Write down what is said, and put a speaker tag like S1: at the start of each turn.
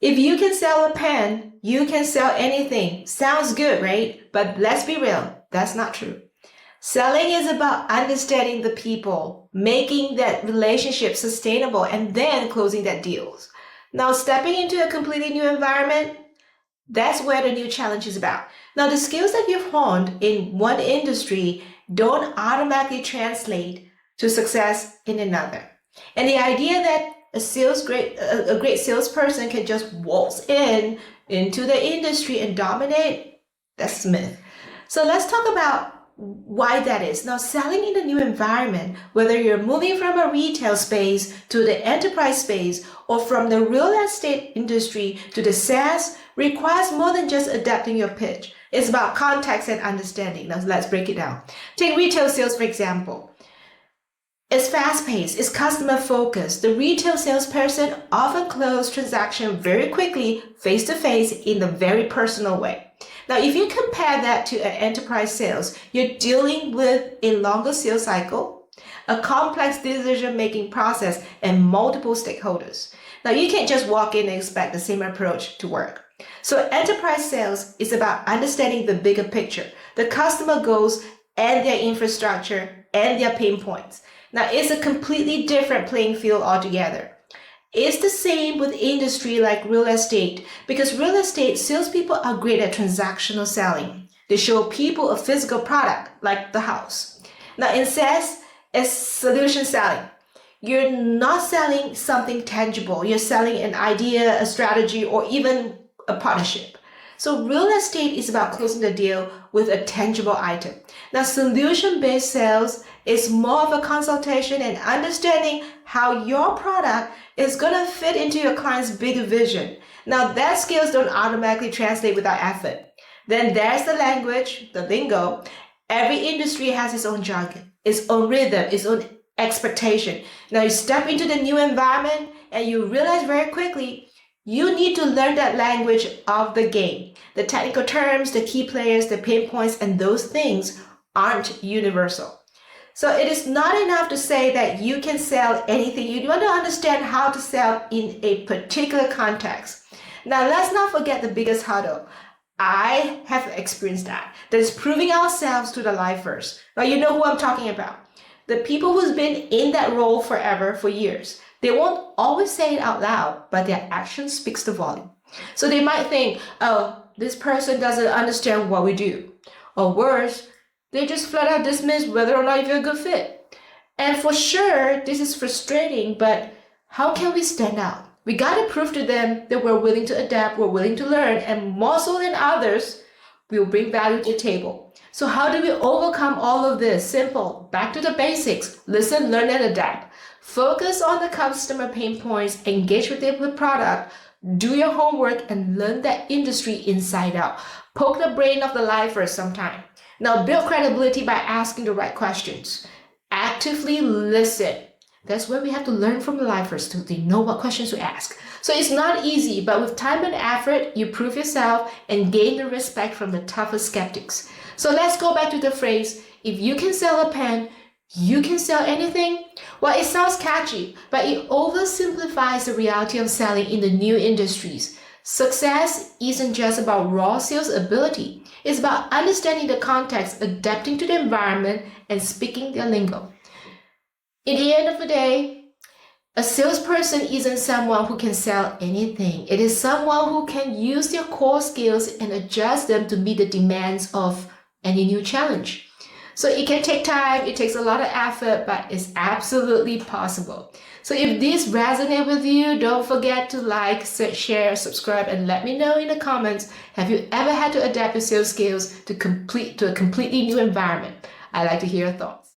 S1: If you can sell a pen, you can sell anything. Sounds good, right? But let's be real, that's not true. Selling is about understanding the people, making that relationship sustainable, and then closing that deals. Now, stepping into a completely new environment, that's where the new challenge is about. Now, the skills that you've honed in one industry don't automatically translate to success in another. And the idea that a great salesperson can just waltz into the industry and dominate, that's a myth. So let's talk about why that is. Now, selling in a new environment, whether you're moving from a retail space to the enterprise space or from the real estate industry to the SaaS, requires more than just adapting your pitch. It's about context and understanding. Now, let's break it down. Take retail sales, for example. It's fast-paced, it's customer-focused. The retail salesperson often closes transactions very quickly, face-to-face, in a very personal way. Now, if you compare that to an enterprise sales, you're dealing with a longer sales cycle, a complex decision-making process, and multiple stakeholders. Now, you can't just walk in and expect the same approach to work. So enterprise sales is about understanding the bigger picture, the customer goals and their infrastructure and their pain points. Now, it's a completely different playing field altogether. It's the same with industry like real estate, because real estate salespeople are great at transactional selling. They show people a physical product like the house. Now, in SaaS, it's solution selling. You're not selling something tangible. You're selling an idea, a strategy, or even a partnership. So real estate is about closing the deal with a tangible item. Now, solution-based sales is more of a consultation and understanding how your product is going to fit into your client's bigger vision. Now, that skills don't automatically translate without effort. Then there's the language, the lingo. Every industry has its own jargon, its own rhythm, its own expectation. Now, you step into the new environment and you realize very quickly you need to learn that language of the game. The technical terms, the key players, the pain points, and those things aren't universal. So it is not enough to say that you can sell anything. You want to understand how to sell in a particular context. Now, let's not forget the biggest hurdle. I have experienced that. That is proving ourselves to the lifers. Now, you know who I'm talking about. The people who's been in that role forever, for years. They won't always say it out loud, but their action speaks the volume. So they might think, oh, this person doesn't understand what we do. Or worse, they just flat out dismiss whether or not you're a good fit. And for sure, this is frustrating, but how can we stand out? We gotta prove to them that we're willing to adapt, we're willing to learn, and more so than others, we'll bring value to the table. So how do we overcome all of this? Simple. Back to the basics. Listen, learn, and adapt. Focus on the customer pain points, engage with it with product, do your homework, and learn that industry inside out. Poke the brain of the lifers sometime. Now, build credibility by asking the right questions. Actively listen. That's where we have to learn from the lifers to know what questions to ask. So it's not easy, but with time and effort, you prove yourself and gain the respect from the toughest skeptics. So let's go back to the phrase, if you can sell a pen, you can sell anything. Well, it sounds catchy, but it oversimplifies the reality of selling in the new industries. Success isn't just about raw sales ability. It's about understanding the context, adapting to the environment, and speaking their lingo. In the end of the day, a salesperson isn't someone who can sell anything. It is someone who can use their core skills and adjust them to meet the demands of any new challenge. So it can take time, it takes a lot of effort, but it's absolutely possible. So if this resonates with you, don't forget to like, share, subscribe, and let me know in the comments, have you ever had to adapt your sales skills to a completely new environment? I'd like to hear your thoughts.